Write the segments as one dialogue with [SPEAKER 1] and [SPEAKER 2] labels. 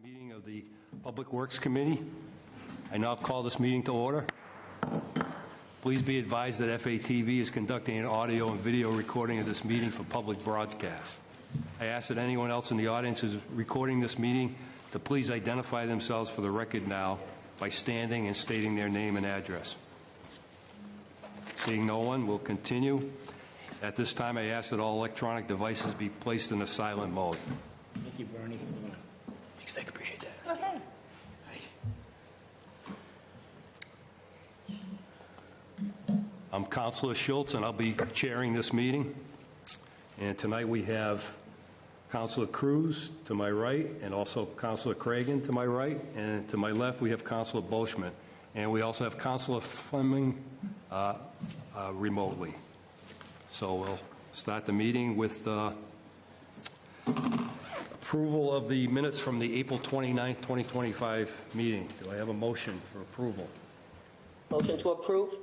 [SPEAKER 1] Meeting of the Public Works Committee. I now call this meeting to order. Please be advised that FATV is conducting an audio and video recording of this meeting for public broadcast. I ask that anyone else in the audience who is recording this meeting to please identify themselves for the record now by standing and stating their name and address. Seeing no one, we'll continue. At this time, I ask that all electronic devices be placed in a silent mode.
[SPEAKER 2] Thank you, Bernie. Thanks, I appreciate that.
[SPEAKER 3] Go ahead.
[SPEAKER 1] I'm Councilor Schultz, and I'll be chairing this meeting. And tonight we have Councilor Cruz to my right, and also Councilor Cragen to my right, and to my left we have Councilor Boschman, and we also have Councilor Fleming remotely. So we'll start the meeting with approval of the minutes from the April 29th, 2025 meeting. Do I have a motion for approval?
[SPEAKER 3] Motion to approve?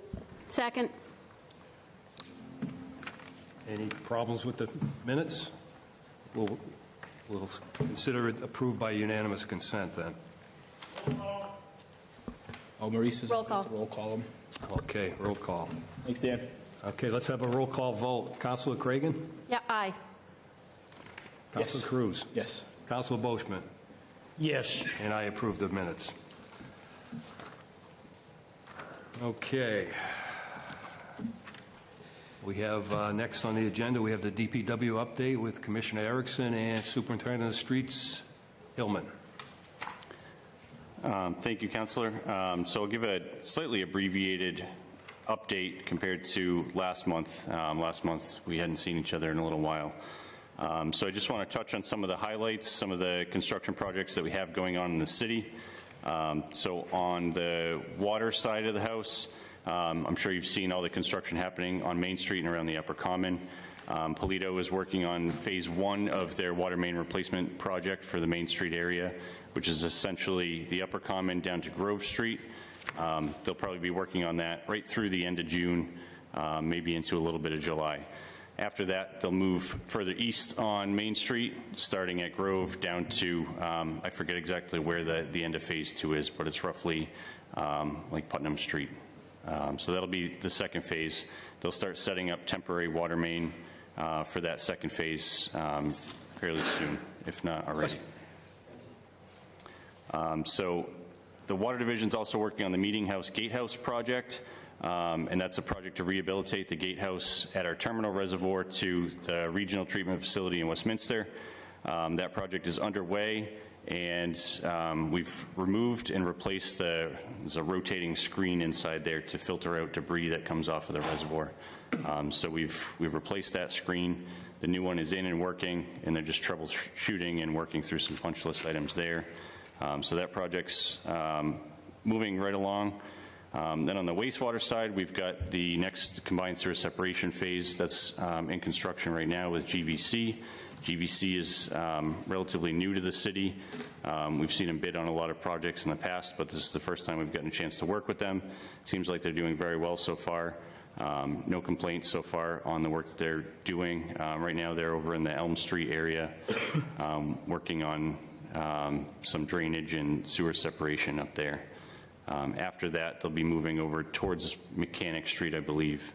[SPEAKER 4] Second.
[SPEAKER 1] Any problems with the minutes? We'll consider it approved by unanimous consent then.
[SPEAKER 2] Oh, Maurice is
[SPEAKER 4] Roll call.
[SPEAKER 2] roll call him.
[SPEAKER 1] Okay, roll call.
[SPEAKER 2] Thanks, Dan.
[SPEAKER 1] Okay, let's have a roll call vote. Councilor Cragen?
[SPEAKER 4] Yeah, aye.
[SPEAKER 1] Councilor
[SPEAKER 2] Yes.
[SPEAKER 1] Cruz?
[SPEAKER 2] Yes.
[SPEAKER 1] Councilor Boschman?
[SPEAKER 2] Yes.
[SPEAKER 1] And I approve the minutes. Okay. We have next on the agenda, we have the DPW update with Commissioner Erickson and Superintendent of Streets Hillman.
[SPEAKER 5] Thank you, Councillor. So I'll give a slightly abbreviated update compared to last month. Last month we hadn't seen each other in a little while. So I just want to touch on some of the highlights, some of the construction projects that we have going on in the city. So on the water side of the house, I'm sure you've seen all the construction happening on Main Street and around the Upper Common. Polito is working on phase 1 of their water main replacement project for the Main Street area, which is essentially the Upper Common down to Grove Street. They'll probably be working on that right through the end of June, maybe into a little bit of July. After that, they'll move further east on Main Street, starting at Grove down to, I forget exactly where the end of phase 2 is, but it's roughly like Putnam Street. So that'll be the second phase. They'll start setting up temporary water main for that second phase fairly soon, if not already. So the Water Division's also working on the Meeting House Gatehouse project, and that's a project to rehabilitate the gatehouse at our terminal reservoir to the regional treatment facility in Westminster. That project is underway, and we've removed and replaced there's a rotating screen inside there to filter out debris that comes off of the reservoir. So we've replaced that screen. The new one is in and working, and they're just troubleshooting and working through some punch list items there. So that project's moving right along. Then on the wastewater side, we've got the next combined sewer separation phase that's in construction right now with GVC. GVC is relatively new to the city. We've seen them bid on a lot of projects in the past, but this is the first time we've gotten a chance to work with them. Seems like they're doing very well so far. No complaints so far on the work that they're doing. Right now they're over in the Elm Street area working on some drainage and sewer separation up there. After that, they'll be moving over towards Mechanic Street, I believe.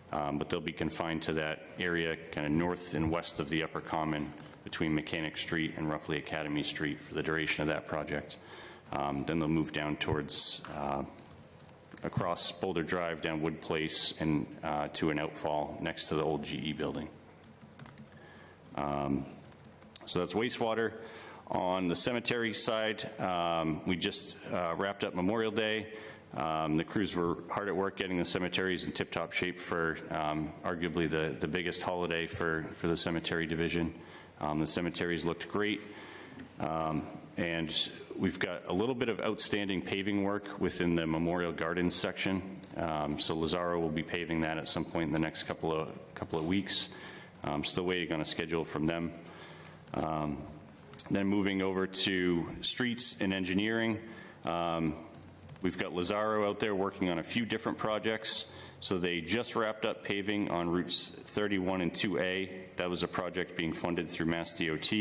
[SPEAKER 5] But they'll be confined to that area kind of north and west of the Upper Common between Mechanic Street and roughly Academy Street for the duration of that project. Then they'll move down towards across Boulder Drive, down Wood Place, and to an outfall next to the old GE building. So that's wastewater. On the cemetery side, we just wrapped up Memorial Day. The crews were hard at work getting the cemeteries in tip-top shape for arguably the biggest holiday for the cemetery division. The cemeteries looked great, and we've got a little bit of outstanding paving work within the Memorial Gardens section. So Lazaro will be paving that at some point in the next couple of weeks. Still waiting on a schedule from them. Then moving over to streets and engineering. We've got Lazaro out there working on a few different projects. So they just wrapped up paving on routes 31 and 2A. That was a project being funded through Mass DOT.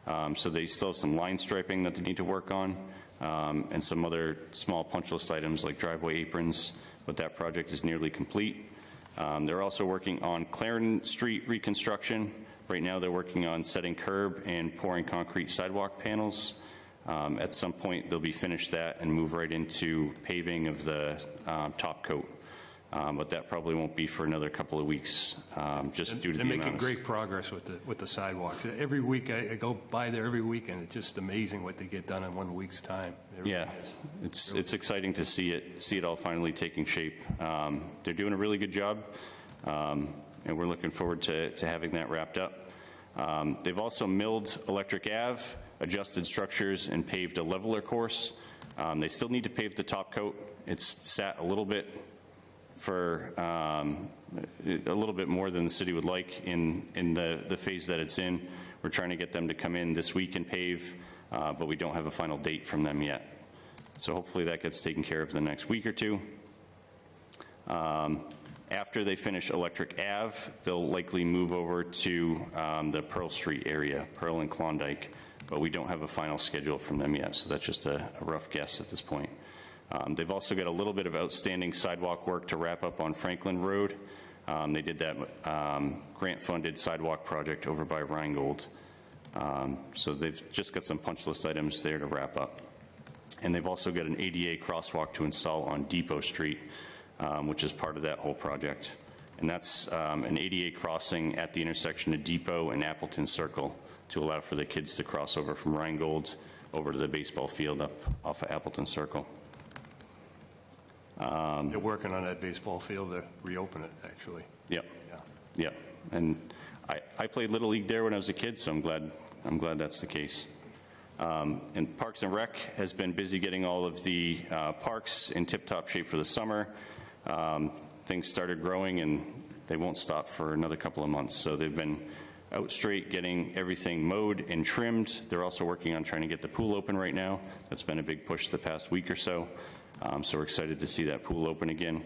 [SPEAKER 5] So they still have some line striping that they need to work on, and some other small punch list items like driveway aprons, but that project is nearly complete. They're also working on Clarendon Street reconstruction. Right now, they're working on setting curb and pouring concrete sidewalk panels. At some point, they'll be finished that and move right into paving of the top coat. But that probably won't be for another couple of weeks, just due to the
[SPEAKER 1] They're making
[SPEAKER 5] amount.
[SPEAKER 1] great progress with the sidewalks. Every week, I go by there every week, and it's just amazing what they get done in 1 week's time. It really
[SPEAKER 5] Yeah,
[SPEAKER 1] is.
[SPEAKER 5] it's exciting to see it all finally taking shape. They're doing a really good job, and we're looking forward to having that wrapped up. They've also milled Electric Ave, adjusted structures, and paved a leveler course. They still need to pave the top coat. It's sat a little bit for a little bit more than the city would like in the phase that it's in. We're trying to get them to come in this week and pave, but we don't have a final date from them yet. So hopefully that gets taken care of in the next week or two. After they finish Electric Ave, they'll likely move over to the Pearl Street area, Pearl and Klondike, but we don't have a final schedule from them yet, so that's just a rough guess at this point. They've also got a little bit of outstanding sidewalk work to wrap up on Franklin Road. They did that grant-funded sidewalk project over by Rheingold. So they've just got some punch list items there to wrap up. And they've also got an ADA crosswalk to install on Depot Street, which is part of that whole project. And that's an ADA crossing at the intersection of Depot and Appleton Circle to allow for the kids to cross over from Rheingold over to the baseball field up off of Appleton Circle.
[SPEAKER 1] They're working on that baseball field to reopen it, actually.
[SPEAKER 5] Yep.
[SPEAKER 1] Yeah.
[SPEAKER 5] Yep. And I played Little League there when I was a kid, so I'm glad that's the case. And Parks and Rec has been busy getting all of the parks in tip-top shape for the summer. Things started growing, and they won't stop for another couple of months. So they've been out straight getting everything mowed and trimmed. They're also working on trying to get the pool open right now. That's been a big push the past week or so. So we're excited to see that pool open again.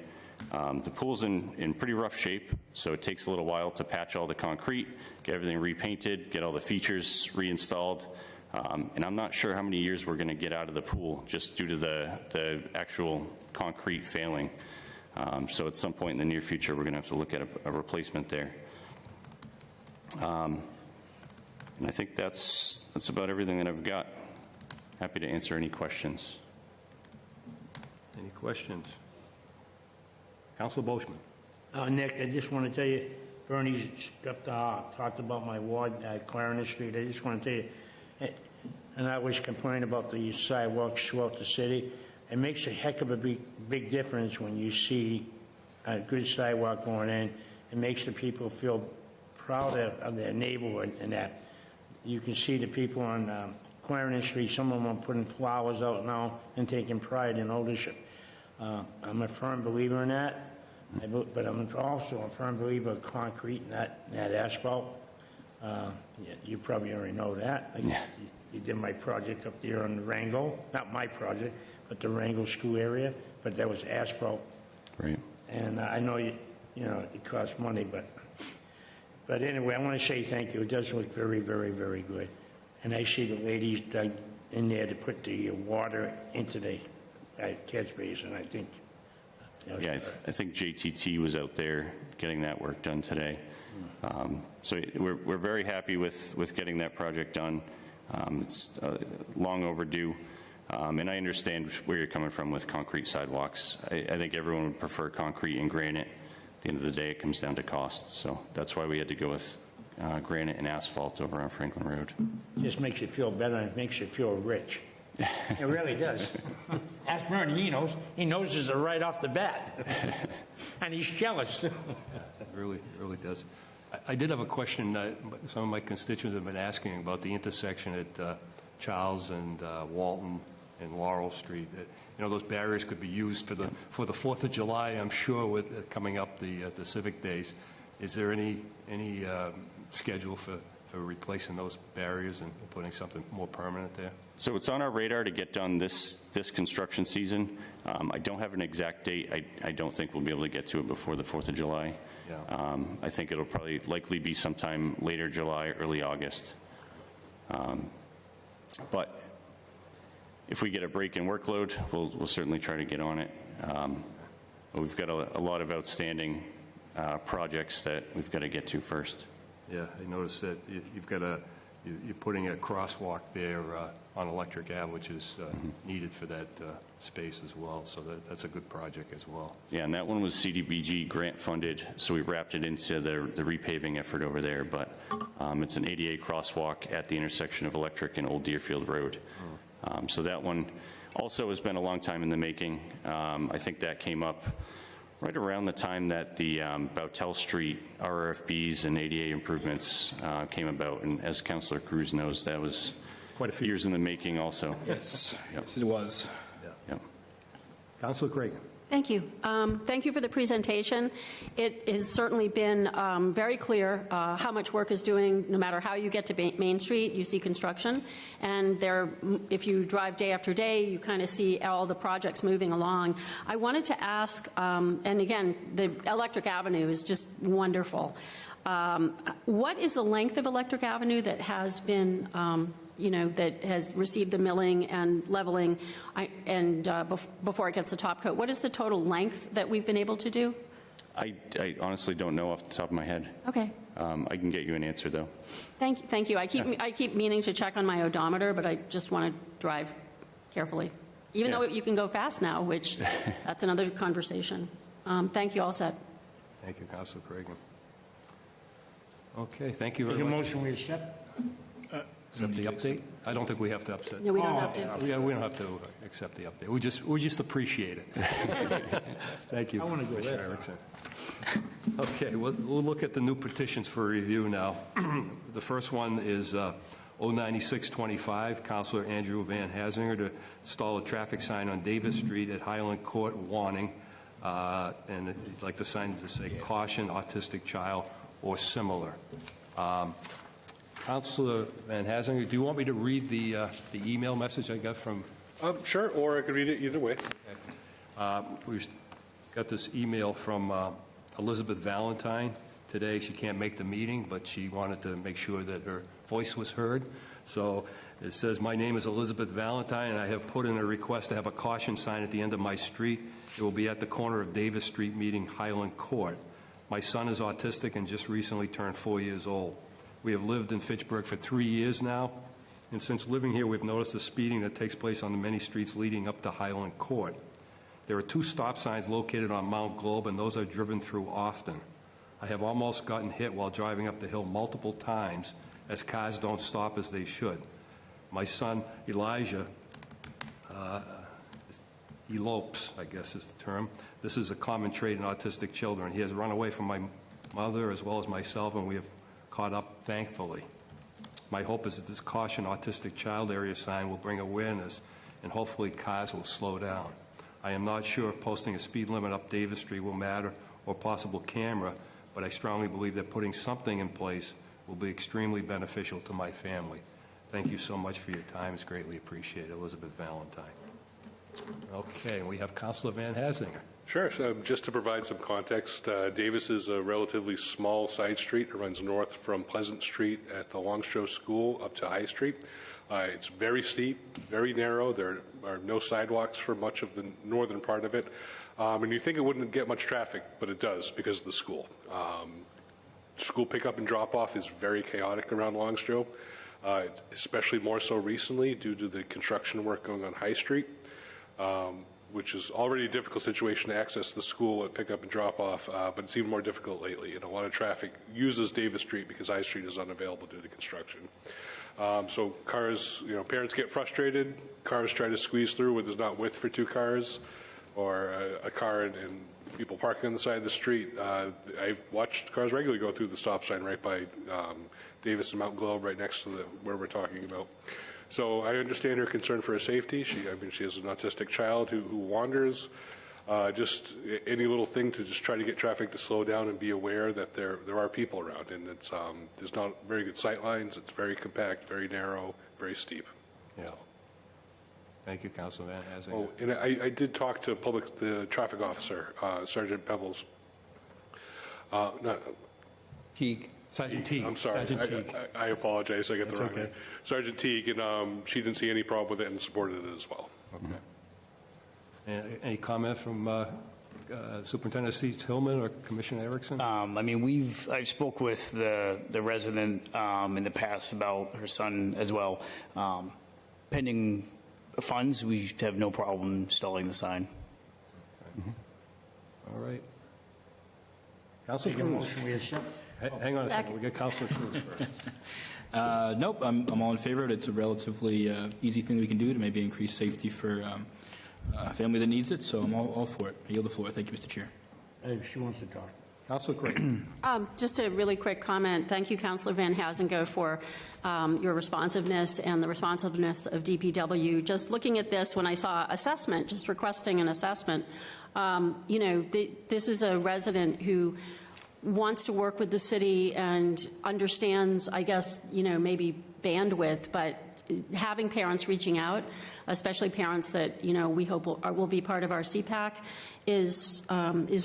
[SPEAKER 5] The pool's in pretty rough shape, so it takes a little while to patch all the concrete, get everything repainted, get all the features reinstalled. And I'm not sure how many years we're going to get out of the pool just due to the actual concrete failing. So at some point in the near future, we're going to have to look at a replacement there. And I think that's about everything that I've got. Happy to answer any questions.
[SPEAKER 1] Any questions? Councilor Boschman.
[SPEAKER 2] Nick, I just want to tell you, Bernie's talked about my ward, Clarendon Street. I just want to tell you, and I always complain about the sidewalks throughout the city. It makes a heck of a big difference when you see a good sidewalk going in. It makes the people feel proud of their neighborhood, and that you can see the people on Clarendon Street, some of them are putting flowers out now and taking pride in ownership. I'm a firm believer in that, but I'm also a firm believer of concrete and that asphalt. You probably already know that.
[SPEAKER 5] Yeah.
[SPEAKER 2] You did my project up there on the Wrangell, not my project, but the Wrangell School area, but that was asphalt.
[SPEAKER 5] Right.
[SPEAKER 2] And I know you know it costs money, but anyway, I want to say thank you. It does look very, very, very good. And I see the ladies dug in there to put the water into the catch basin. I think.
[SPEAKER 5] Yeah, I think JTT was out there getting that work done today. So we're very happy with getting that project done. It's long overdue. And I understand where you're coming from with concrete sidewalks. I think everyone would prefer concrete and granite. At the end of the day, it comes down to cost. So that's why we had to go with granite and asphalt over on Franklin Road.
[SPEAKER 2] Just makes you feel better and it makes you feel rich. It really does. Ask Bernie, he knows. He knows this right off the bat. And he's jealous.
[SPEAKER 1] It really does. I did have a question. Some of my constituents have been asking about the intersection at Charles and Walton and Laurel Street. You know, those barriers could be used for the 4th of July, I'm sure, with coming up the Civic Days. Is there any schedule for replacing those barriers and putting something more permanent there?
[SPEAKER 5] So it's on our radar to get done this construction season. I don't have an exact date. I don't think we'll be able to get to it before the 4th of July.
[SPEAKER 1] Yeah.
[SPEAKER 5] I think it'll likely be sometime later July, early August. But if we get a break in workload, we'll certainly try to get on it. But we've got a lot of outstanding projects that we've got to get to first.
[SPEAKER 1] Yeah, I noticed that you're putting a crosswalk there on Electric Ave, which is needed for that space as well, so that's a good project as well.
[SPEAKER 5] Yeah, and that one was CDBG grant funded, so we've wrapped it into the repaving effort over there, but it's an ADA crosswalk at the intersection of Electric and Old Deerfield Road. So that one also has been a long time in the making. I think that came up right around the time that the Bowtell Street RFBs and ADA improvements came about, and as Councillor Cruz knows, that was
[SPEAKER 1] Quite a few
[SPEAKER 5] years in the making also.
[SPEAKER 4] Yes,
[SPEAKER 5] Yep.
[SPEAKER 4] yes, it was.
[SPEAKER 5] Yep.
[SPEAKER 1] Councilor Craig.
[SPEAKER 6] Thank you. Thank you for the presentation. It has certainly been very clear how much work is doing. No matter how you get to Main Street, you see construction. And there, if you drive day after day, you kind of see all the projects moving along. I wanted to ask, and again, the Electric Avenue is just wonderful. What is the length of Electric Avenue that has been that has received the milling and leveling before it gets the top coat? What is the total length that we've been able to do?
[SPEAKER 5] I honestly don't know off the top of my head.
[SPEAKER 6] Okay.
[SPEAKER 5] I can get you an answer, though.
[SPEAKER 6] Thank you. I keep meaning to check on my odometer, but I just want to drive carefully. Even though you can go fast now, which that's another conversation. Thank you, all set.
[SPEAKER 1] Thank you, Councilor Craig. Okay, thank you very
[SPEAKER 2] Make a
[SPEAKER 1] much.
[SPEAKER 2] motion, we accept?
[SPEAKER 1] Accept the update? I don't think we have to upset.
[SPEAKER 6] No, we don't have to.
[SPEAKER 1] We don't have to accept the update. We just appreciate it. Thank you.
[SPEAKER 2] I wanna go
[SPEAKER 1] Commissioner
[SPEAKER 2] there.
[SPEAKER 1] Erickson. Okay, we'll look at the new petitions for review now. The first one is 09625, Councilor Andrew Van Hazinger, to install a traffic sign on Davis Street at Highland Court, warning, and he'd like the sign to say caution, autistic child, or similar. Councilor Van Hazinger, do you want me to read the email message I got from?
[SPEAKER 7] Sure, or I could read it either way.
[SPEAKER 1] We got this email from Elizabeth Valentine today. She can't make the meeting, but she wanted to make sure that her voice was heard. So it says, my name is Elizabeth Valentine, and I have put in a request to have a caution sign at the end of my street. It will be at the corner of Davis Street meeting Highland Court. My son is autistic and just recently turned 4 years old. We have lived in Fitchburg for 3 years now, and since living here, we've noticed the speeding that takes place on the many streets leading up to Highland Court. There are 2 stop signs located on Mount Globe, and those are driven through often. I have almost gotten hit while driving up the hill multiple times, as cars don't stop as they should. My son, Elijah, elopes, I guess is the term. This is a common trait in autistic children. He has run away from my mother as well as myself, and we have caught up, thankfully. My hope is that this caution autistic child area sign will bring awareness, and hopefully cars will slow down. I am not sure if posting a speed limit up Davis Street will matter, or possible camera, but I strongly believe that putting something in place will be extremely beneficial to my family. Thank you so much for your time. It's greatly appreciated. Elizabeth Valentine. Okay, we have Councilor Van Hazinger.
[SPEAKER 7] Sure. So just to provide some context, Davis is a relatively small side street. It runs north from Pleasant Street at the Longstrode School up to High Street. It's very steep, very narrow. There are no sidewalks for much of the northern part of it. And you think it wouldn't get much traffic, but it does because of the school. School pickup and drop-off is very chaotic around Longstrode, especially more so recently due to the construction work going on High Street. Which is already a difficult situation to access the school at pickup and drop-off, but it's even more difficult lately. And a lot of traffic uses Davis Street because High Street is unavailable due to construction. So cars, parents get frustrated. Cars try to squeeze through where there's not width for 2 cars, or a car and people parking on the side of the street. I've watched cars regularly go through the stop sign right by Davis and Mount Globe, right next to where we're talking about. So I understand her concern for her safety. She has an autistic child who wanders. Just any little thing to just try to get traffic to slow down and be aware that there are people around. And it's there's not very good sight lines. It's very compact, very narrow, very steep.
[SPEAKER 1] Yeah. Thank you, Councilor Van Hazinger.
[SPEAKER 7] Oh, and I did talk to the traffic officer, Sergeant Pebbles.
[SPEAKER 4] Teague.
[SPEAKER 1] Sergeant Teague.
[SPEAKER 7] I'm sorry.
[SPEAKER 1] Sergeant Teague.
[SPEAKER 7] I apologize. I got the
[SPEAKER 1] That's
[SPEAKER 7] wrong
[SPEAKER 1] okay.
[SPEAKER 7] name. Sergeant Teague, and she didn't see any problem with it and supported it as well.
[SPEAKER 1] Any comment from Superintendent Steve Tillman or Commissioner Erickson?
[SPEAKER 4] I mean, I spoke with the resident in the past about her son as well. Pending funds, we have no problem installing the sign.
[SPEAKER 1] All right. Councilor
[SPEAKER 2] Take a
[SPEAKER 1] Cruz.
[SPEAKER 2] motion, we accept.
[SPEAKER 1] Hang on a second,
[SPEAKER 6] Second.
[SPEAKER 1] we got Councilor Cruz first.
[SPEAKER 8] Nope, I'm all in favor of it. It's a relatively easy thing we can do to maybe increase safety for a family that needs it, so I'm all for it. I yield the floor. Thank you, Mr. Chair.
[SPEAKER 2] She wants to talk.
[SPEAKER 1] Councilor Creighton.
[SPEAKER 6] Just a really quick comment. Thank you, Councilor Van Hazengo, for your responsiveness and the responsiveness of DPW. Just looking at this, when I saw assessment, just requesting an assessment, this is a resident who wants to work with the city and understands, I guess, maybe bandwidth, but having parents reaching out, especially parents that, we hope will be part of our CPAC, is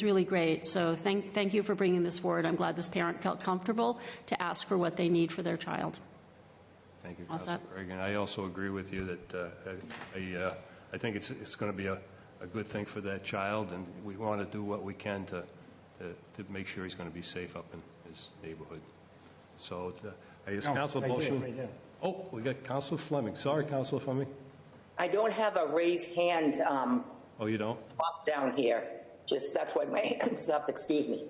[SPEAKER 6] really great. So thank you for bringing this forward. I'm glad this parent felt comfortable to ask for what they need for their child.
[SPEAKER 1] Thank you,
[SPEAKER 6] All
[SPEAKER 1] Councilor
[SPEAKER 6] set.
[SPEAKER 1] Creighton. I also agree with you that I think it's going to be a good thing for that child, and we want to do what we can to make sure he's going to be safe up in his neighborhood. So I guess council
[SPEAKER 2] right there,
[SPEAKER 1] motion.
[SPEAKER 2] right there.
[SPEAKER 1] Oh, we got Councilor Fleming. Sorry, Councilor Fleming.
[SPEAKER 3] I don't have a raised hand
[SPEAKER 1] Oh, you don't?
[SPEAKER 3] up down here. That's why my hand was up, excuse me.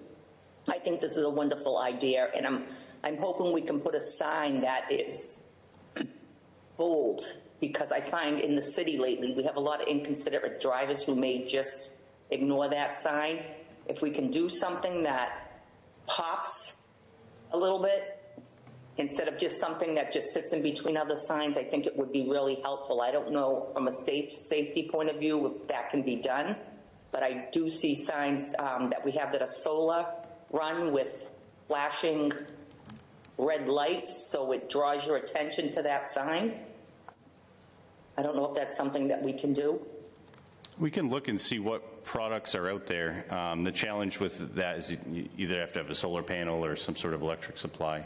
[SPEAKER 3] I think this is a wonderful idea, and I'm hoping we can put a sign that is bold, because I find in the city lately, we have a lot of inconsiderate drivers who may just ignore that sign. If we can do something that pops a little bit, instead of just something that just sits in between other signs, I think it would be really helpful. I don't know from a safety point of view if that can be done, but I do see signs that we have that are solar run with flashing red lights, so it draws your attention to that sign. I don't know if that's something that we can do.
[SPEAKER 5] We can look and see what products are out there. The challenge with that is you either have to have a solar panel or some sort of electric supply.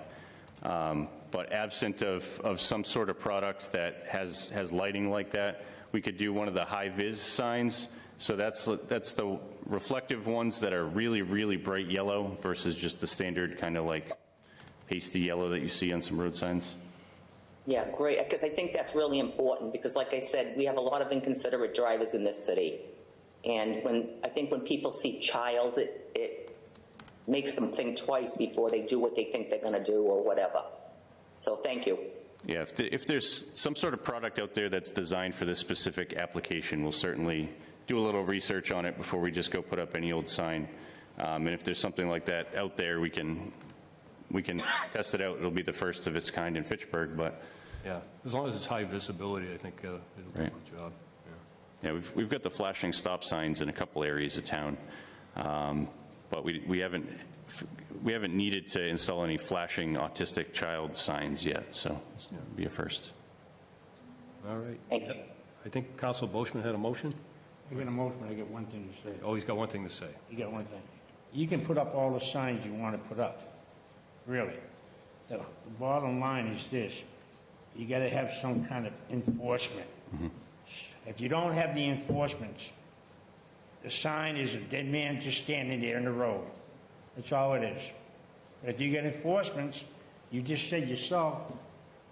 [SPEAKER 5] But absent of some sort of product that has lighting like that, we could do one of the high-vis signs. So that's the reflective ones that are really, really bright yellow versus just the standard kind of like pasty yellow that you see on some road signs.
[SPEAKER 3] Yeah, great, because I think that's really important, because like I said, we have a lot of inconsiderate drivers in this city. And I think when people see child, it makes them think twice before they do what they think they're going to do or whatever. So thank you.
[SPEAKER 5] Yeah, if there's some sort of product out there that's designed for this specific application, we'll certainly do a little research on it before we just go put up any old sign. And if there's something like that out there, we can test it out. It'll be the first of its kind in Fitchburg, but
[SPEAKER 1] Yeah, as long as it's high visibility, I think it'll do a
[SPEAKER 5] Right.
[SPEAKER 1] good job.
[SPEAKER 5] yeah, we've got the flashing stop signs in a couple areas of town, but we haven't needed to install any flashing autistic child signs yet, so it'll be a first.
[SPEAKER 1] All right.
[SPEAKER 3] Thank you.
[SPEAKER 1] I think Council Boschman had a motion.
[SPEAKER 2] I got a motion, I got one thing to say.
[SPEAKER 1] Oh, he's got one thing to say.
[SPEAKER 2] You got one thing. You can put up all the signs you want to put up, really. The bottom line is this: you got to have some kind of enforcement. If you don't have the enforcement, the sign is a dead man just standing there in the road. That's all it is. But if you get enforcement, you just said yourself,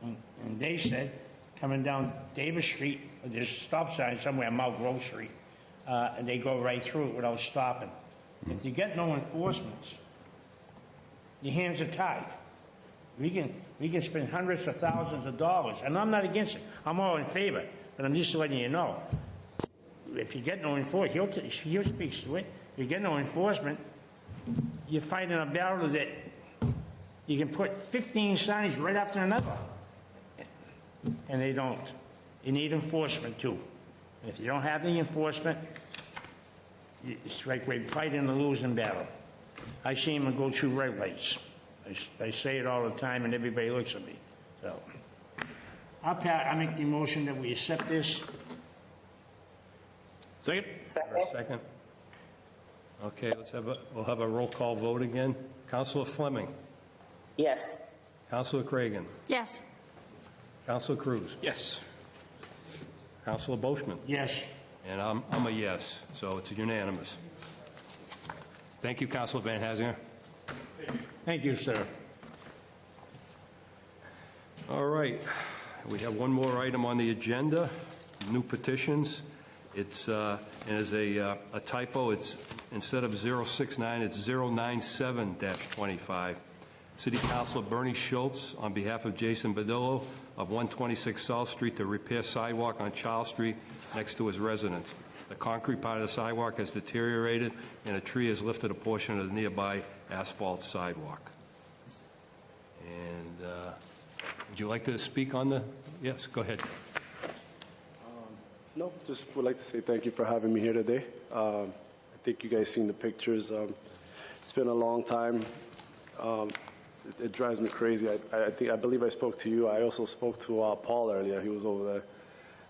[SPEAKER 2] and they said, coming down Davis Street, there's a stop sign somewhere, Mount Grove Street, and they go right through it without stopping. If you get no enforcement, your hands are tied. We can spend hundreds of thousands of dollars, and I'm not against it. I'm all in favor, but I'm just letting you know. If you get no enforcement, he'll speak to it. If you get no enforcement, you're fighting a battle that you can put 15 signs right after another, and they don't. You need enforcement too. And if you don't have the enforcement, it's like we're fighting a losing battle. I see them go through red lights. I say it all the time, and everybody looks at me. So, I make the motion that we accept this.
[SPEAKER 8] Second?
[SPEAKER 3] Second?
[SPEAKER 1] Second. Okay, we'll have a roll call vote again. Councilor Fleming.
[SPEAKER 3] Yes.
[SPEAKER 1] Counselor Cragan.
[SPEAKER 6] Yes.
[SPEAKER 1] Counselor Cruz.
[SPEAKER 8] Yes.
[SPEAKER 1] Counselor Boishman.
[SPEAKER 2] Yes.
[SPEAKER 1] And I'm a yes, so it's unanimous. Thank you, Counselor Van Hazinger.
[SPEAKER 2] Thank you, sir.
[SPEAKER 1] All right, we have one more item on the agenda, new petitions. It's, and as a typo, it's instead of 069, it's 097-25. City Councilor Bernie Schultz, on behalf of Jason Badillo of 126 South Street, to repair sidewalk on Charles Street next to his residence. The concrete part of the sidewalk has deteriorated, and a tree has lifted a portion of the nearby asphalt sidewalk. And would you like to speak on the, yes, go ahead.
[SPEAKER 9] No, just would like to say thank you for having me here today. I think you guys seen the pictures. It's been a long time. It drives me crazy. I believe I spoke to you. I also spoke to Paul earlier. He was over there,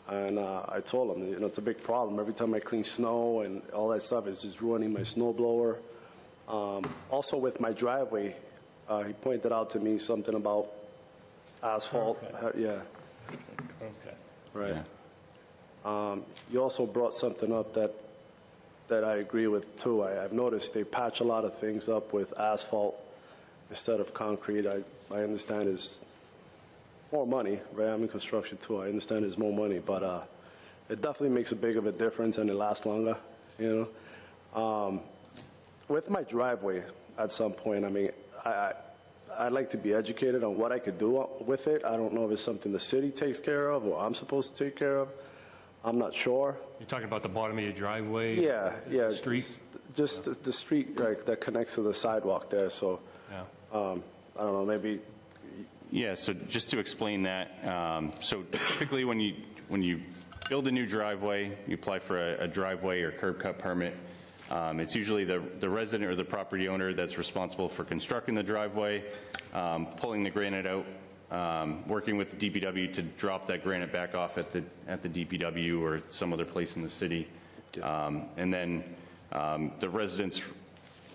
[SPEAKER 9] and I told him, it's a big problem. Every time I clean snow and all that stuff, it's just ruining my snow blower. Also with my driveway, he pointed out to me something about asphalt. Yeah.
[SPEAKER 2] Okay.
[SPEAKER 9] Right. You also brought something up that I agree with too. I've noticed they patch a lot of things up with asphalt instead of concrete. I understand is more money, right? I'm in construction too. I understand it's more money, but it definitely makes a big of a difference and it lasts longer, With my driveway, at some point, I mean, I'd like to be educated on what I could do with it. I don't know if it's something the city takes care of or I'm supposed to take care of. I'm not sure.
[SPEAKER 1] You're talking about the bottom of your driveway?
[SPEAKER 9] Yeah.
[SPEAKER 1] Street?
[SPEAKER 9] Just the street that connects to the sidewalk there. So,
[SPEAKER 1] Yeah.
[SPEAKER 9] I don't know, maybe.
[SPEAKER 5] Yeah, so just to explain that, so typically when you build a new driveway, you apply for a driveway or curb cut permit. It's usually the resident or the property owner that's responsible for constructing the driveway, pulling the granite out, working with the DPW to drop that granite back off at the DPW or some other place in the city, and then the residents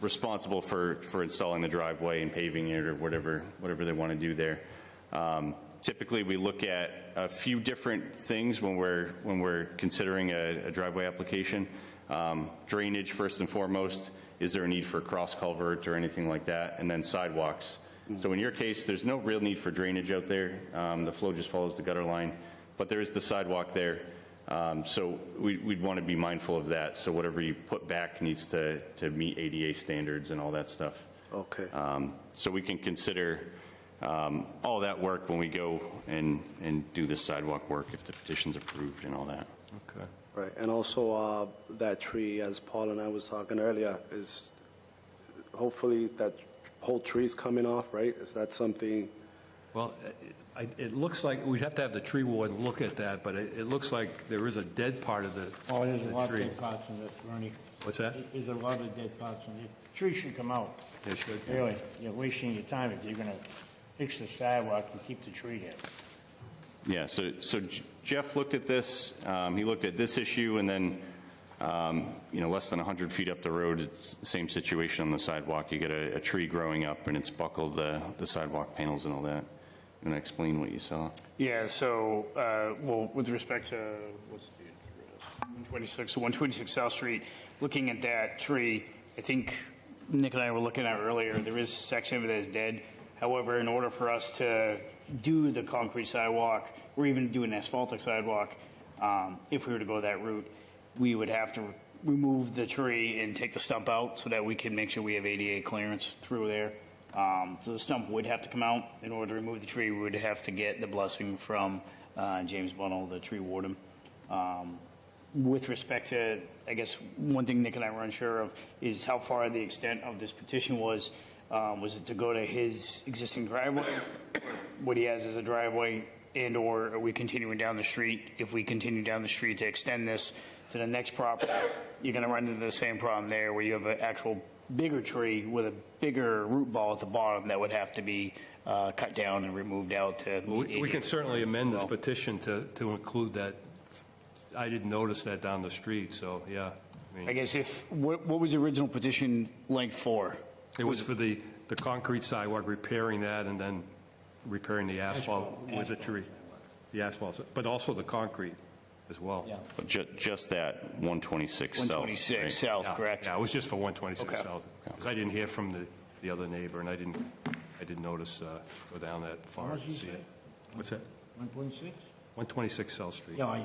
[SPEAKER 5] responsible for installing the driveway and paving it or whatever they want to do there. Typically, we look at a few different things when we're considering a driveway application. Drainage, first and foremost. Is there a need for a cross culvert or anything like that? And then sidewalks. So in your case, there's no real need for drainage out there. The flow just follows the gutter line, but there is the sidewalk there. So we'd want to be mindful of that. So whatever you put back needs to meet ADA standards and all that stuff.
[SPEAKER 9] Okay.
[SPEAKER 5] So we can consider all that work when we go and do the sidewalk work if the petition's approved and all that.
[SPEAKER 1] Okay.
[SPEAKER 9] Right. And also that tree, as Paul and I was talking earlier, is hopefully that whole tree's coming off, right? Is that something?
[SPEAKER 1] Well, it looks like, we'd have to have the tree warden look at that, but it looks like there is a dead part of the
[SPEAKER 2] Oh, there's a
[SPEAKER 1] the
[SPEAKER 2] lot of
[SPEAKER 1] tree.
[SPEAKER 2] dead parts in this, Bernie.
[SPEAKER 1] What's that?
[SPEAKER 2] There's a lot of dead parts in it. Tree should come out.
[SPEAKER 1] It should.
[SPEAKER 2] Really, you're wasting your time if you're gonna fix the sidewalk and keep the tree there.
[SPEAKER 5] Yeah, so Jeff looked at this, he looked at this issue, and then, less than 100 feet up the road, it's the same situation on the sidewalk. You get a tree growing up, and it's buckled the sidewalk panels and all that. You want to explain what you saw?
[SPEAKER 4] Yeah, so, well, with respect to, what's the address? 126 South Street, looking at that tree, I think Nick and I were looking at earlier, there is a section of it that is dead. However, in order for us to do the concrete sidewalk, or even do an asphaltic sidewalk, if we were to go that route, we would have to remove the tree and take the stump out so that we can make sure we have ADA clearance through there. So the stump would have to come out. In order to remove the tree, we would have to get the blessing from James Bunnell, the tree warden. With respect to, I guess, one thing Nick and I were unsure of is how far the extent of this petition was. Was it to go to his existing driveway, what he has as a driveway, and or are we continuing down the street? If we continue down the street to extend this to the next property, you're going to run into the same problem there where you have an actual bigger tree with a bigger root ball at the bottom that would have to be cut down and removed out to meet
[SPEAKER 1] We can
[SPEAKER 4] ADA
[SPEAKER 1] certainly amend this
[SPEAKER 4] as well.
[SPEAKER 1] petition to include that. I didn't notice that down the street, so, yeah.
[SPEAKER 4] I guess what was the original petition length for?
[SPEAKER 1] It was for the the concrete sidewalk, repairing that, and then repairing the asphalt with the tree. The asphalt, but also the concrete as well.
[SPEAKER 2] Yeah.
[SPEAKER 5] But just that 126 south.
[SPEAKER 4] 126
[SPEAKER 5] right?
[SPEAKER 4] south,
[SPEAKER 1] Yeah,
[SPEAKER 4] correct?
[SPEAKER 1] Yeah, it was just for 126
[SPEAKER 4] Okay.
[SPEAKER 1] South. Because I didn't hear from the other neighbor, and I didn't notice, go down that far
[SPEAKER 2] What
[SPEAKER 1] to
[SPEAKER 2] did you
[SPEAKER 1] see
[SPEAKER 2] say?
[SPEAKER 1] it. What's that?
[SPEAKER 2] 1.6?
[SPEAKER 1] 126 South Street.
[SPEAKER 2] Yeah,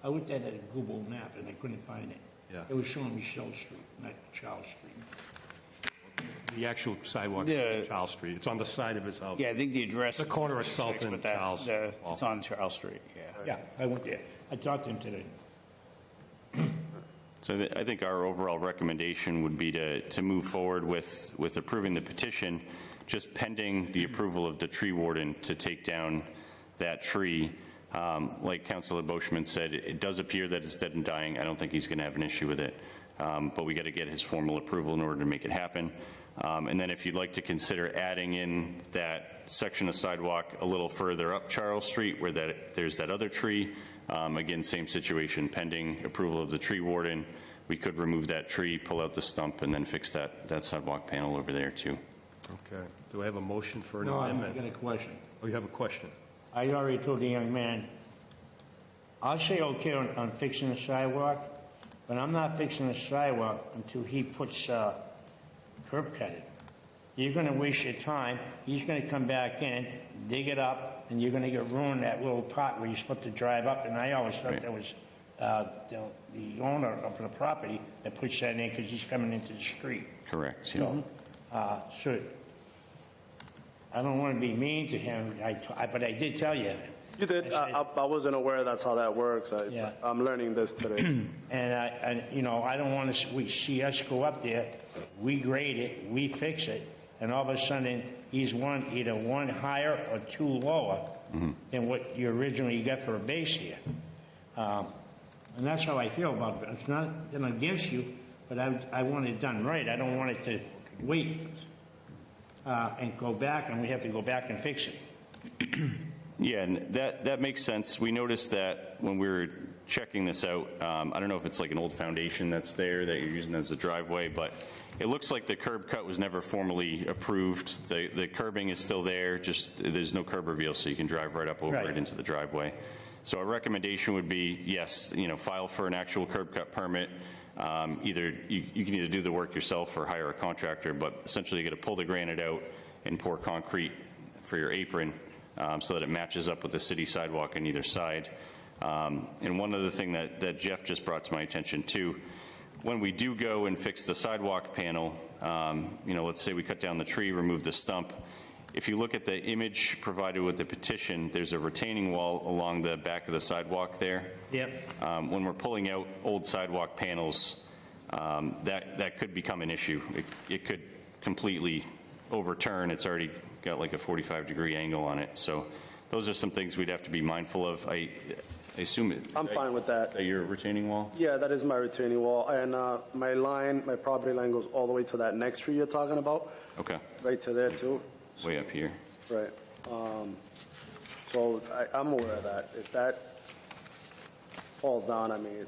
[SPEAKER 2] I looked at it at Google Map and I couldn't find it.
[SPEAKER 1] Yeah.
[SPEAKER 2] It was showing me Shell Street, not Charles Street.
[SPEAKER 1] The actual sidewalk
[SPEAKER 4] Yeah.
[SPEAKER 1] is Charles Street. It's on the side of his house.
[SPEAKER 4] Yeah, I think the address.
[SPEAKER 1] The corner of
[SPEAKER 4] is
[SPEAKER 1] South and
[SPEAKER 4] but that-
[SPEAKER 1] Charles.
[SPEAKER 4] It's on Charles Street, yeah.
[SPEAKER 2] Yeah, I went there. I talked to him today.
[SPEAKER 5] So I think our overall recommendation would be to move forward with approving the petition, just pending the approval of the tree warden to take down that tree. Like Councilor Boschman said, it does appear that it's dead and dying. I don't think he's going to have an issue with it. But we got to get his formal approval in order to make it happen. And then if you'd like to consider adding in that section of sidewalk a little further up Charles Street where there's that other tree, again, same situation, pending approval of the tree warden. We could remove that tree, pull out the stump, and then fix that sidewalk panel over there too.
[SPEAKER 1] Okay. Do I have a motion for an
[SPEAKER 2] No, I
[SPEAKER 1] amendment?
[SPEAKER 2] got a question.
[SPEAKER 1] Oh, you have a question?
[SPEAKER 2] I already told the young man, I'll say okay on fixing the sidewalk, but I'm not fixing the sidewalk until he puts curb cutting. You're gonna waste your time, he's gonna come back in, dig it up, and you're gonna get ruined that little part where you're supposed to drive up, and I always thought
[SPEAKER 5] Right.
[SPEAKER 2] that was the owner of the property that puts that in because he's coming into the street.
[SPEAKER 5] Correct. Yeah.
[SPEAKER 2] So, I don't want to be mean to him, but I did tell you.
[SPEAKER 9] You did.
[SPEAKER 2] I said-
[SPEAKER 9] I wasn't aware that's how that works.
[SPEAKER 2] Yeah.
[SPEAKER 9] I'm learning this today.
[SPEAKER 2] And you know, I don't want to see us go up there, we grade it, we fix it, and all of a sudden, he's either one higher or two lower than what you originally got for a base here. And that's how I feel about it. It's not that I'm against you, but I want it done right. I don't want it to wait and go back, and we have to go back and fix it.
[SPEAKER 5] Yeah, and that makes sense. We noticed that when we were checking this out, I don't know if it's like an old foundation that's there that you're using as a driveway, but it looks like the curb cut was never formally approved. The curbing is still there, just there's no curb reveal, so you can drive right up over
[SPEAKER 2] Right.
[SPEAKER 5] it into the driveway. So our recommendation would be, yes, file for an actual curb cut permit. Either you can either do the work yourself or hire a contractor, but essentially you got to pull the granite out and pour concrete for your apron so that it matches up with the city sidewalk on either side. And one other thing that Jeff just brought to my attention too, when we do go and fix the sidewalk panel, let's say we cut down the tree, remove the stump. If you look at the image provided with the petition, there's a retaining wall along the back of the sidewalk there.
[SPEAKER 2] Yep.
[SPEAKER 5] When we're pulling out old sidewalk panels, that could become an issue. It could completely overturn. It's already got like a 45-degree angle on it. So those are some things we'd have to be mindful of. I assume it.
[SPEAKER 9] I'm fine with that.
[SPEAKER 5] Is that your retaining wall?
[SPEAKER 9] Yeah, that is my retaining wall. And my property line goes all the way to that next tree you're talking about,
[SPEAKER 5] Okay,
[SPEAKER 9] right to there too.
[SPEAKER 5] way up here.
[SPEAKER 9] Right. So I'm aware of that. If that falls down, I mean,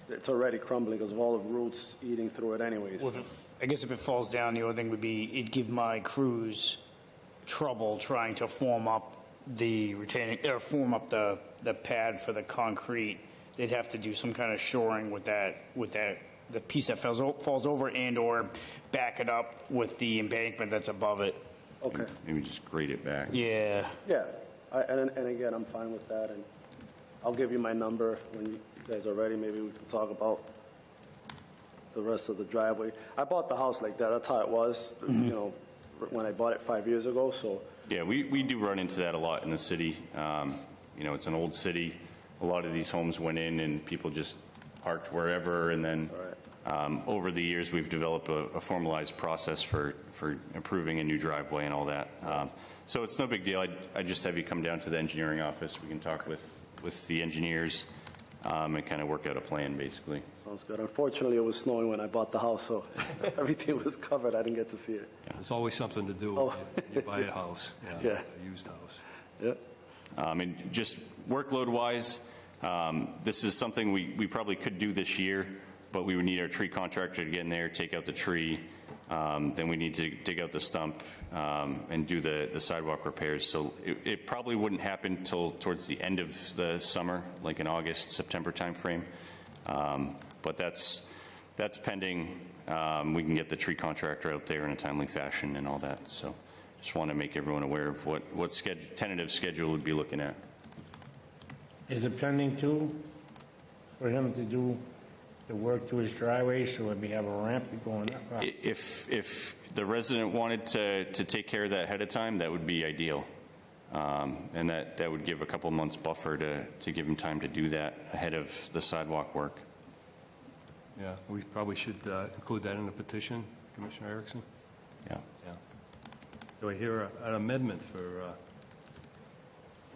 [SPEAKER 9] it's already crumbling because of all the roots eating through it anyways.
[SPEAKER 4] Well, I guess if it falls down, the other thing would be, it'd give my crews trouble trying to form up the retaining, or form up the pad for the concrete. They'd have to do some kind of shoring with the piece that falls over and or back it up with the embankment that's above it.
[SPEAKER 9] Okay.
[SPEAKER 5] Maybe just grade it back.
[SPEAKER 4] Yeah.
[SPEAKER 9] Yeah. And again, I'm fine with that. And I'll give you my number when you guys are ready. Maybe we can talk about the rest of the driveway. I bought the house like that. That's how it was, when I bought it 5 years ago. So
[SPEAKER 5] Yeah, we do run into that a lot in the city. It's an old city. A lot of these homes went in and people just parked wherever, and then over the years we've developed a formalized process for approving a new driveway and all that. So it's no big deal. I just have you come down to the engineering office. We can talk with the engineers and kind of work out a plan, basically.
[SPEAKER 9] sounds good. Unfortunately, it was snowing when I bought the house, so everything was covered. I didn't get to see it.
[SPEAKER 1] There's always something to do
[SPEAKER 9] Oh.
[SPEAKER 1] when you buy a house,
[SPEAKER 9] Yeah.
[SPEAKER 1] a used house.
[SPEAKER 9] Yeah.
[SPEAKER 5] And just workload-wise, this is something we probably could do this year, but we would need our tree contractor to get in there, take out the tree, then we need to dig out the stump and do the sidewalk repairs. So it probably wouldn't happen till towards the end of the summer, like in August, September timeframe. But that's pending. We can get the tree contractor out there in a timely fashion and all that. So just want to make everyone aware of what tentative schedule we'd be looking at.
[SPEAKER 2] Is it pending too for him to do the work to his driveway so that we have a ramp going up?
[SPEAKER 5] If the resident wanted to take care of that ahead of time, that would be ideal. And that would give a couple months buffer to give him time to do that ahead of the sidewalk work.
[SPEAKER 1] Yeah, we probably should include that in the petition, Commissioner Erickson.
[SPEAKER 5] Yeah.
[SPEAKER 1] Yeah. Do I hear an amendment for,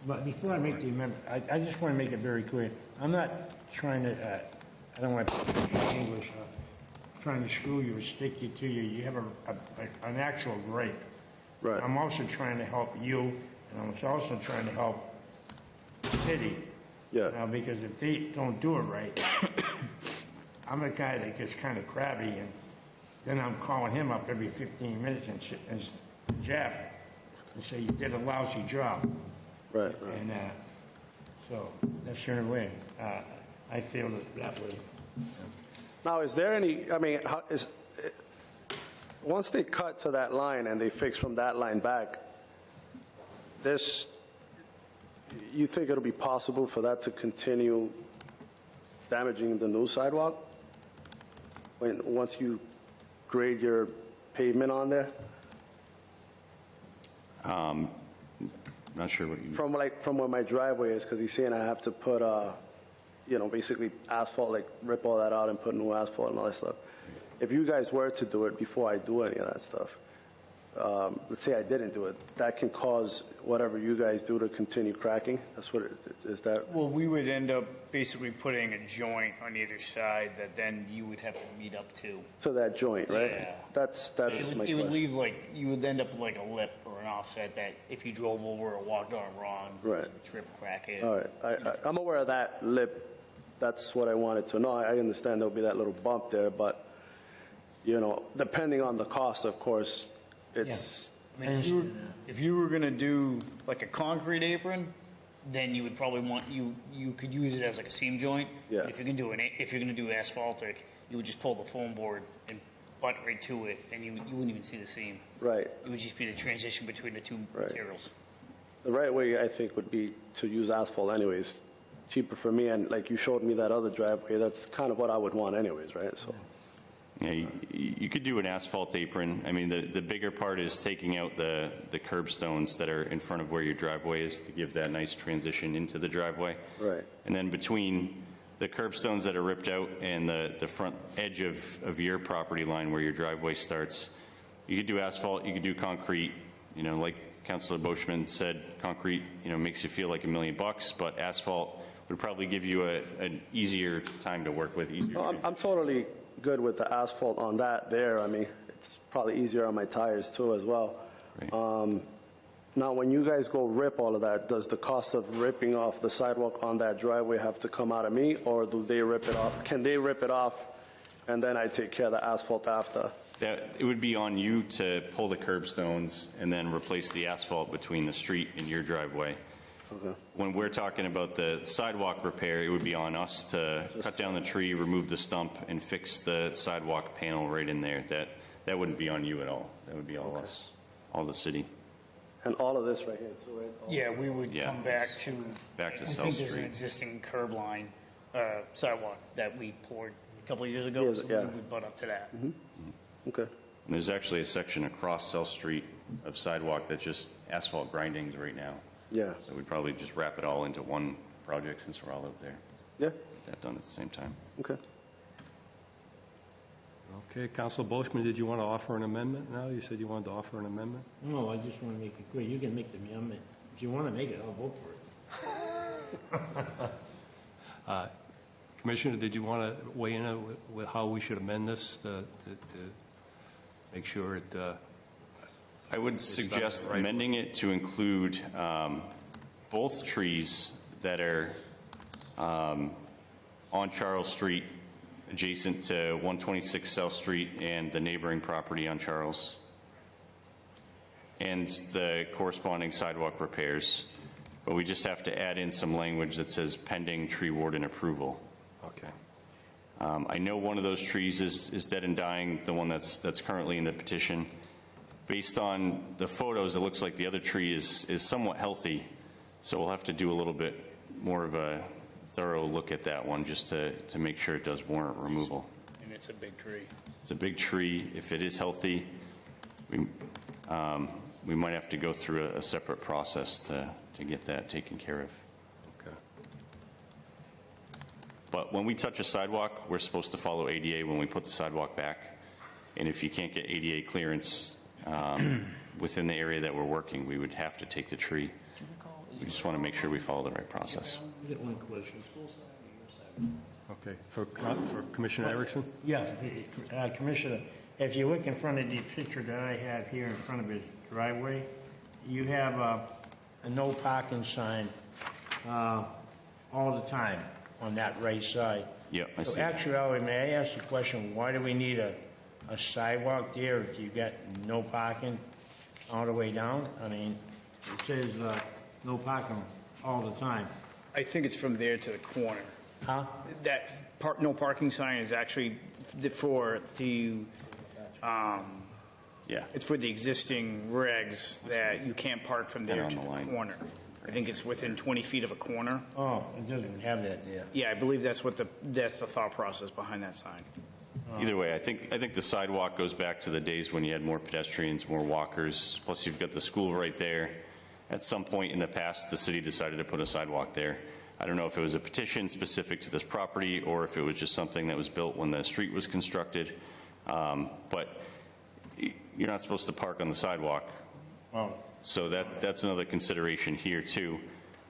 [SPEAKER 2] But before I make the amendment, I just want to make it very clear. I'm not trying to, I don't want to speak English, trying to screw you or stick you to you. You have an actual gripe.
[SPEAKER 9] Right.
[SPEAKER 2] I'm also trying to help you, and I'm also trying to help the city.
[SPEAKER 9] Yeah.
[SPEAKER 2] Now, because if they don't do it right, I'm a guy that gets kind of crabby, and then I'm calling him up every 15 minutes and Jeff, and say, you did a lousy job.
[SPEAKER 9] Right.
[SPEAKER 2] And so that's the only way. I feel that way.
[SPEAKER 9] Now, is there any, I mean, once they cut to that line and they fix from that line back, you think it'll be possible for that to continue damaging the new sidewalk? Once you grade your pavement on there?
[SPEAKER 5] Not sure what you mean.
[SPEAKER 9] From where my driveway is, because he's saying I have to put, basically asphalt, like rip all that out and put new asphalt and all that stuff. If you guys were to do it before I do any of that stuff, let's say I didn't do it, that can cause whatever you guys do to continue cracking? That's what is that?
[SPEAKER 4] Well, we would end up basically putting a joint on either side that then you would have to meet up to.
[SPEAKER 9] To that joint, right?
[SPEAKER 4] Yeah.
[SPEAKER 9] That's
[SPEAKER 4] It
[SPEAKER 9] my
[SPEAKER 4] would
[SPEAKER 9] question.
[SPEAKER 4] leave you would end up like a lip or an offset that if you drove over or walked on wrong,
[SPEAKER 9] Right.
[SPEAKER 4] trip, crack it.
[SPEAKER 9] All right, I'm aware of that lip. That's what I wanted to know. I understand there'll be that little bump there, but, depending on the cost, of course, it's,
[SPEAKER 4] I mean, if you were going to do like a concrete apron, then you would probably want, you could use it as like a seam joint.
[SPEAKER 9] Yeah.
[SPEAKER 4] If you're going to do asphaltic, you would just pull the foam board and butt right to it, and you wouldn't even see the seam.
[SPEAKER 9] right.
[SPEAKER 4] It would just be the transition between the two
[SPEAKER 9] Right.
[SPEAKER 4] materials.
[SPEAKER 9] The right way, I think, would be to use asphalt anyways. Cheaper for me, and like you showed me that other driveway, that's kind of what I would want anyways, right? So,
[SPEAKER 5] Yeah, you could do an asphalt apron. I mean, the bigger part is taking out the curbstones that are in front of where your driveway is to give that nice transition into the driveway.
[SPEAKER 9] Right.
[SPEAKER 5] And then between the curbstones that are ripped out and the front edge of your property line where your driveway starts, you could do asphalt, you could do concrete. Like Councilor Boschman said, concrete, makes you feel like $1 million, but asphalt would probably give you an easier time to work with.
[SPEAKER 9] I'm totally good with the asphalt on that there. I mean, it's probably easier on my tires too as well.
[SPEAKER 5] Right.
[SPEAKER 9] Now, when you guys go rip all of that, does the cost of ripping off the sidewalk on that driveway have to come out of me, or do they rip it off? Can they rip it off and then I take care of the asphalt after?
[SPEAKER 5] It would be on you to pull the curbstones and then replace the asphalt between the street and your driveway.
[SPEAKER 9] Okay.
[SPEAKER 5] When we're talking about the sidewalk repair, it would be on us to cut down the tree, remove the stump, and fix the sidewalk panel right in there. That wouldn't be on you at all. That would be all us, all the city.
[SPEAKER 9] And all of this right here too, right?
[SPEAKER 4] Yeah, we would
[SPEAKER 5] Yeah.
[SPEAKER 4] come back to.
[SPEAKER 5] Back to
[SPEAKER 4] I
[SPEAKER 5] South
[SPEAKER 4] think there's an
[SPEAKER 5] Street.
[SPEAKER 4] existing curb line sidewalk that we poured a couple of years ago,
[SPEAKER 9] Yes,
[SPEAKER 4] so
[SPEAKER 9] yeah.
[SPEAKER 4] we would butt up to that.
[SPEAKER 9] Okay.
[SPEAKER 5] And there's actually a section across South Street of sidewalk that's just asphalt grindings right now.
[SPEAKER 9] Yeah.
[SPEAKER 5] So we'd probably just wrap it all into one project since we're all out there.
[SPEAKER 9] Yeah.
[SPEAKER 5] Get that done at the same time.
[SPEAKER 9] Okay.
[SPEAKER 1] okay, Councilor Boschman, did you want to offer an amendment now? You said you wanted to offer an amendment?
[SPEAKER 2] No, I just want to make it clear. You can make the amendment. If you want to make it, I'll vote for it.
[SPEAKER 1] Commissioner, did you want to weigh in with how we should amend this to make sure it,
[SPEAKER 5] I would suggest
[SPEAKER 1] right.
[SPEAKER 5] amending it to include both trees that are on Charles Street adjacent to 126 South Street and the neighboring property on Charles, and the corresponding sidewalk repairs. But we just have to add in some language that says pending tree warden approval.
[SPEAKER 1] Okay.
[SPEAKER 5] I know one of those trees is dead and dying, the one that's currently in the petition. Based on the photos, it looks like the other tree is somewhat healthy, so we'll have to do a little bit more of a thorough look at that one just to make sure it does warrant removal.
[SPEAKER 4] And it's a big tree.
[SPEAKER 5] It's a big tree. If it is healthy, we might have to go through a separate process to get that taken care of.
[SPEAKER 1] Okay.
[SPEAKER 5] But when we touch a sidewalk, we're supposed to follow ADA when we put the sidewalk back. And if you can't get ADA clearance within the area that we're working, we would have to take the tree. We just want to make sure we follow the right process.
[SPEAKER 2] Get one question.
[SPEAKER 1] Okay. For Commissioner Erickson?
[SPEAKER 2] Yeah, Commissioner, if you look in front of the picture that I have here in front of his driveway, you have a no parking sign all the time on that right side.
[SPEAKER 5] Yeah, I
[SPEAKER 2] So
[SPEAKER 5] see.
[SPEAKER 2] actually, may I ask the question, why do we need a sidewalk there if you got no parking all the way down? I mean, it says no parking all the time.
[SPEAKER 4] I think it's from there to the corner.
[SPEAKER 2] Huh?
[SPEAKER 4] That no parking sign is actually
[SPEAKER 5] Yeah.
[SPEAKER 4] it's for the existing regs that you can't park from there
[SPEAKER 5] And
[SPEAKER 4] to
[SPEAKER 5] on
[SPEAKER 4] the
[SPEAKER 5] the line.
[SPEAKER 4] corner. I think it's within 20 feet of a corner.
[SPEAKER 2] Oh, it doesn't have that there.
[SPEAKER 4] Yeah, I believe that's the thought process behind that sign.
[SPEAKER 5] Either way, I think the sidewalk goes back to the days when you had more pedestrians, more walkers, plus you've got the school right there. At some point in the past, the city decided to put a sidewalk there. I don't know if it was a petition specific to this property or if it was just something that was built when the street was constructed. But you're not supposed to park on the sidewalk.
[SPEAKER 2] Oh,
[SPEAKER 5] So that's another consideration here too.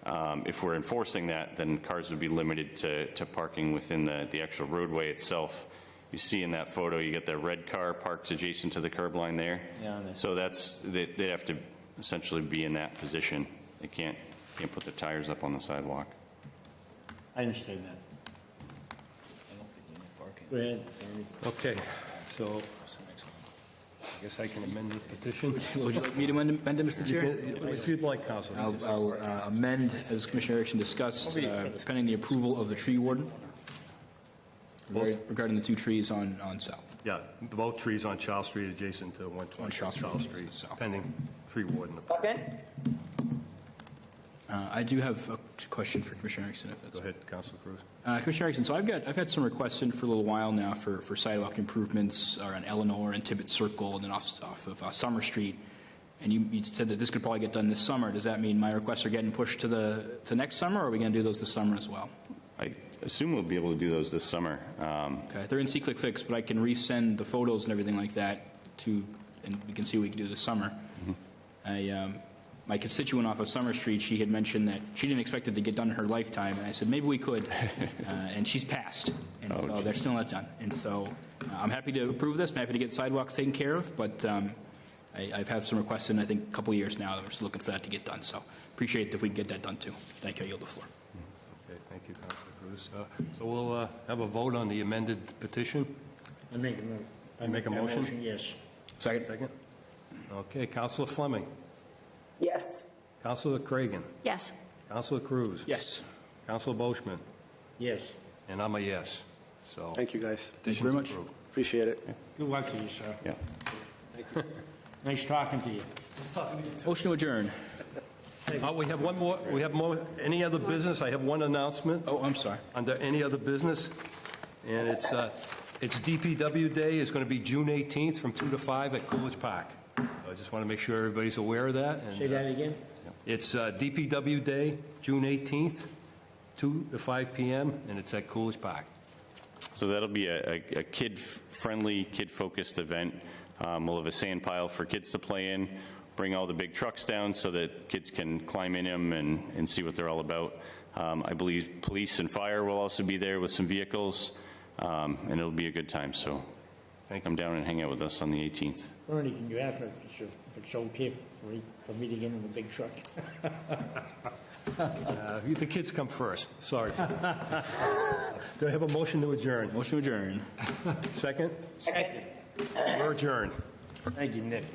[SPEAKER 5] If we're enforcing that, then cars would be limited to parking within the actual roadway itself. You see in that photo, you get that red car parked adjacent to the curb line there.
[SPEAKER 2] Yeah.
[SPEAKER 5] So they'd have to essentially be in that position. They can't put their tires up on the sidewalk.
[SPEAKER 2] I understand that. Go ahead.
[SPEAKER 1] Okay. So I guess I can amend the petition.
[SPEAKER 8] Would you like me to amend it, Mr. Chair?
[SPEAKER 1] If you'd like, Council.
[SPEAKER 8] I'll amend, as Commissioner Erickson discussed, pending the approval of the tree warden regarding the two trees on South.
[SPEAKER 1] Yeah, both trees on Charles Street adjacent to 120
[SPEAKER 8] Charles
[SPEAKER 1] South
[SPEAKER 8] Street,
[SPEAKER 1] Street,
[SPEAKER 8] south.
[SPEAKER 1] pending tree warden.
[SPEAKER 3] Second?
[SPEAKER 8] I do have a question for Commissioner Erickson, if that's
[SPEAKER 1] Go ahead, Council Cruz.
[SPEAKER 8] Commissioner Erickson, so I've had some requests in for a little while now for sidewalk improvements around Eleanor and Tibbetts Circle and then off of Summer Street. And you said that this could probably get done this summer. Does that mean my requests are getting pushed to next summer, or are we going to do those this summer as well?
[SPEAKER 5] I assume we'll be able to do those this summer.
[SPEAKER 8] Okay, they're in C-Click Fix, but I can resend the photos and everything like that and we can see what we can do this summer. My constituent off of Summer Street, she had mentioned that she didn't expect it to get done in her lifetime, and I said maybe we could, and she's passed, and so they're still not done. And so I'm happy to approve this, I'm happy to get sidewalks taken care of, but I've had some requests in, I think, a couple of years now that we're just looking for that to get done, so appreciate it if we can get that done too. Thank you, I yield the floor.
[SPEAKER 1] Okay, thank you, Council Cruz. So we'll have a vote on the amended petition.
[SPEAKER 2] I make a motion.
[SPEAKER 1] I make a motion?
[SPEAKER 2] Yes.
[SPEAKER 1] Second. Okay, Councilor Fleming.
[SPEAKER 3] Yes.
[SPEAKER 1] Councilor Cragan.
[SPEAKER 6] Yes.
[SPEAKER 1] Councilor Cruz.
[SPEAKER 8] Yes.
[SPEAKER 1] Councilor Boschman.
[SPEAKER 2] Yes.
[SPEAKER 1] And I'm a yes. So
[SPEAKER 9] Thank you, guys.
[SPEAKER 8] Thank you very much.
[SPEAKER 1] approved.
[SPEAKER 9] Appreciate it.
[SPEAKER 2] Good luck to you, sir.
[SPEAKER 5] Yeah.
[SPEAKER 2] Nice talking to you.
[SPEAKER 8] Motion to adjourn.
[SPEAKER 1] We have one more. We have more. Any other business? I have one announcement.
[SPEAKER 8] Oh, I'm sorry.
[SPEAKER 1] Under any other business, and it's DPW Day. It's going to be June 18th from 2 to 5 at Coolidge Park. So I just want to make sure everybody's aware of that. And,
[SPEAKER 2] Say that again?
[SPEAKER 1] it's DPW Day, June 18th, 2 to 5 p.m., and it's at Coolidge Park.
[SPEAKER 5] So that'll be a kid-friendly, kid-focused event. We'll have a sand pile for kids to play in, bring all the big trucks down so that kids can climb in them and see what they're all about. I believe police and fire will also be there with some vehicles, and it'll be a good time. So come down and hang out with us on the 18th.
[SPEAKER 2] Bernie, can you ask her if it's okay for me to get in the big truck.
[SPEAKER 1] The kids come first, sorry. Do I have a motion to adjourn?
[SPEAKER 8] Motion to adjourn.
[SPEAKER 1] Second?
[SPEAKER 2] Second.
[SPEAKER 1] We're adjourned.
[SPEAKER 2] Thank you, Nick.